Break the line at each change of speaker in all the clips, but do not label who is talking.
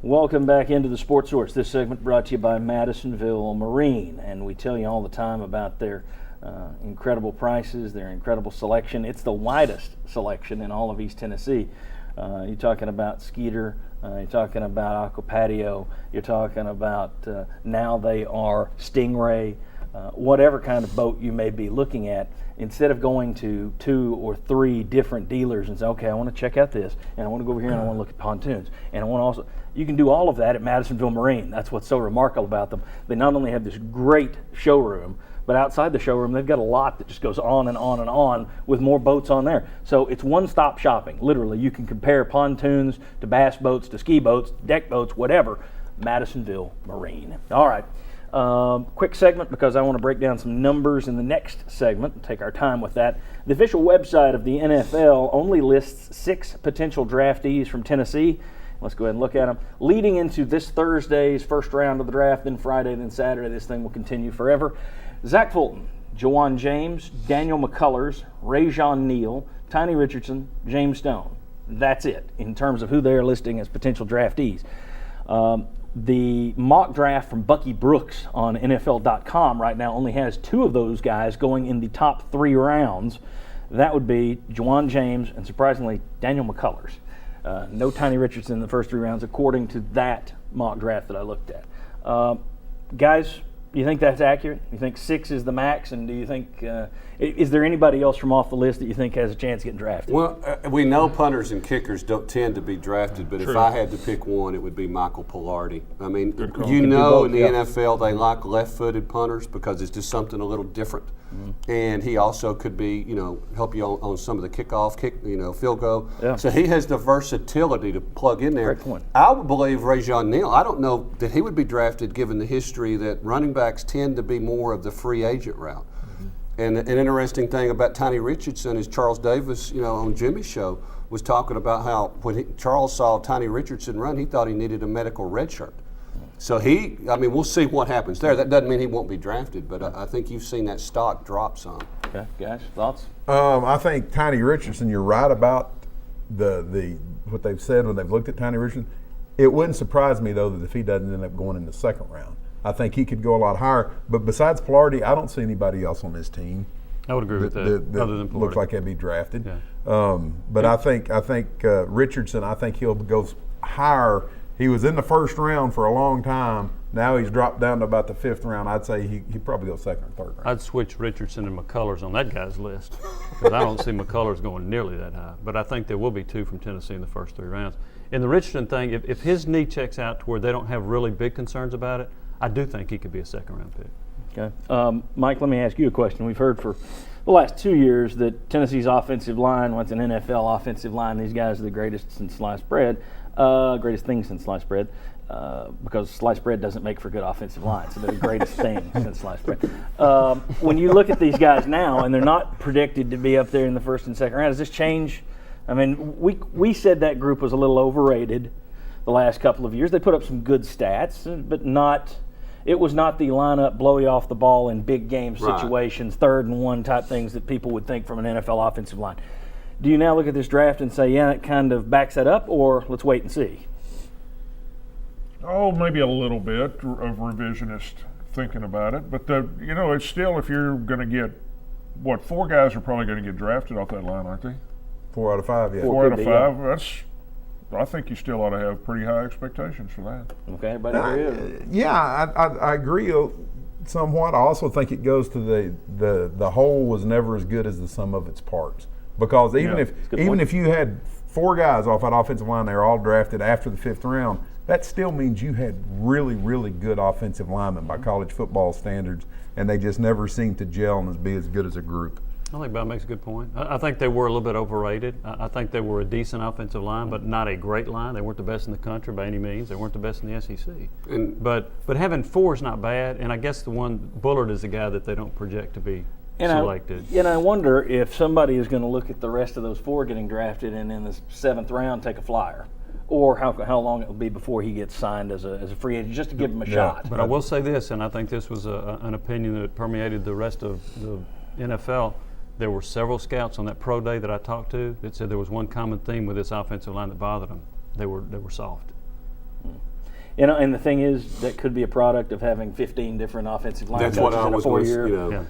Welcome back into the Sports Source. This segment brought to you by Madisonville Marine, and we tell you all the time about their incredible prices, their incredible selection. It's the widest selection in all of East Tennessee. You're talking about Skeeter, you're talking about Aqua Patio, you're talking about now they are Stingray, whatever kind of boat you may be looking at. Instead of going to 2 or 3 different dealers and say, okay, I want to check out this, and I want to go over here and I want to look at pontoons, and I want to also, you can do all of that at Madisonville Marine. That's what's so remarkable about them. They not only have this great showroom, but outside the showroom, they've got a lot that just goes on and on and on with more boats on there. So it's one-stop shopping, literally. You can compare pontoons to bass boats to ski boats, deck boats, whatever. Madisonville Marine. All right. Quick segment because I want to break down some numbers in the next segment and take our time with that. The official website of the NFL only lists 6 potential draftees from Tennessee. Let's go ahead and look at them. Leading into this Thursday's first round of the draft, then Friday, then Saturday, this thing will continue forever. Zach Fulton, Jawan James, Daniel McCullers, Rajon Neal, Tiny Richardson, James Stone. That's it in terms of who they are listing as potential draftees. The mock draft from Bucky Brooks on NFL.com right now only has 2 of those guys going in the top 3 rounds. That would be Jawan James and, surprisingly, Daniel McCullers. No Tiny Richardson in the first 3 rounds, according to that mock draft that I looked at. Guys, do you think that's accurate? You think 6 is the max? And do you think, is there anybody else from off the list that you think has a chance of getting drafted?
Well, we know punters and kickers don't tend to be drafted, but if I had to pick one, it would be Michael Pilardi. I mean, you know, in the NFL, they like left-footed punters because it's just something a little different. Mm-hmm. And he also could be, help you on some of the kickoff, field goal. Yeah. So he has the versatility to plug in there.
Great point.
I would believe Rajon Neal. I don't know that he would be drafted given the history that running backs tend to be more of the free agent route. Mm-hmm. And an interesting thing about Tiny Richardson is Charles Davis, on Jimmy's show, was talking about how when Charles saw Tiny Richardson run, he thought he needed a medical red shirt. So we'll see what happens there. That doesn't mean he won't be drafted, but I think you've seen that stock drop some.
Okay, guys, thoughts?
I think Tiny Richardson, you're right about the what they've said when they've looked at Tiny Richardson. It wouldn't surprise me, though, that if he doesn't end up going in the second round. I think he could go a lot higher. But besides Pilardi, I don't see anybody else on this team.
I would agree with that other than Pilardi.
Looks like they'd be drafted.
Yeah.
But I think Richardson, I think he'll go higher. He was in the first round for a long time. Now he's dropped down to about the 5th round. I'd say he probably goes 2nd or 3rd round.
I'd switch Richardson and McCullers on that guy's list because I don't see McCullers going nearly that high. But I think there will be 2 from Tennessee in the first 3 rounds. And the Richardson thing, if his knee checks out to where they don't have really big concerns about it, I do think he could be a 2nd round pick.
Okay. Mike, let me ask you a question. We've heard for the last 2 years that Tennessee's offensive line, what's an NFL offensive line, these guys are the greatest since sliced bread. Greatest thing since sliced bread, because sliced bread doesn't make for good offensive line, so they're the greatest thing since sliced bread. When you look at these guys now, and they're not predicted to be up there in the 1st and 2nd round, does this change? I mean, we said that group was a little overrated the last couple of years. They put up some good stats, but it was not the lineup, blow you off the ball in big game situations, 3rd and 1 type things that people would think from an NFL offensive line. Do you now look at this draft and say, yeah, it kind of backs that up, or let's wait and see?
Oh, maybe a little bit of revisionist thinking about it. But, it's still, if you're going to get, 4 guys are probably going to get drafted off that line, aren't they?
4 out of 5, yeah.
4 out of 5, I think you still ought to have pretty high expectations for that.
Okay, everybody agree?
Yeah, I agree somewhat. I also think it goes to the whole was never as good as the sum of its parts. Because even if you had 4 guys off that offensive line, they were all drafted after the 5th round, that still means you had really, really good offensive linemen by college football standards, and they just never seemed to gel and be as good as a group.
I think Bob makes a good point. I think they were a little bit overrated. I think they were a decent offensive line, but not a great line. They weren't the best in the country by any means. They weren't the best in the SEC. But having 4 is not bad, and I guess the one, Bullard is the guy that they don't project to be selected.
I wonder if somebody is going to look at the rest of those 4 getting drafted and in the 7th round take a flyer, or how long it will be before he gets signed as a free agent, just to give him a shot.
But I will say this, and I think this was an opinion that permeated the rest of the NFL. There were several scouts on that pro day that I talked to that said there was one common theme with this offensive line that bothered them. They were soft.
You know, and the thing is, that could be a product of having 15 different offensive line
That's what
coaches
I
in a
was
4-year.
you know.
Yeah.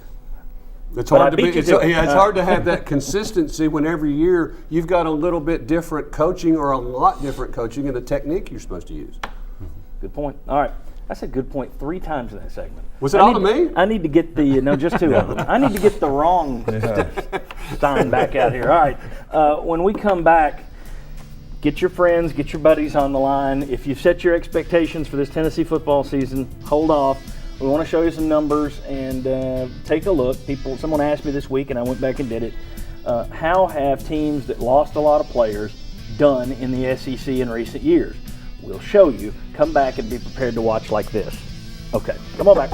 It's
But I
hard to be.
beat you
It's,
to it.
yeah, it's hard to have that consistency when every year you've got a little bit different coaching or a lot different coaching in the technique you're supposed to use.
Good point. All right. I said good point 3 times in that segment.
Was it
I
all
need-
to me?
I need to get the, no, just 2 of them. I need to get the wrong Stein back out here. All right. When we come back, get your friends, get your buddies on the line. If you've set your expectations for this Tennessee football season, hold off. We want to show you some numbers and take a look. Someone asked me this week, and I went back and did it. How have teams that lost a lot of players done in the SEC in recent years? We'll show you. Come back and be prepared to watch like this. Okay, come on back.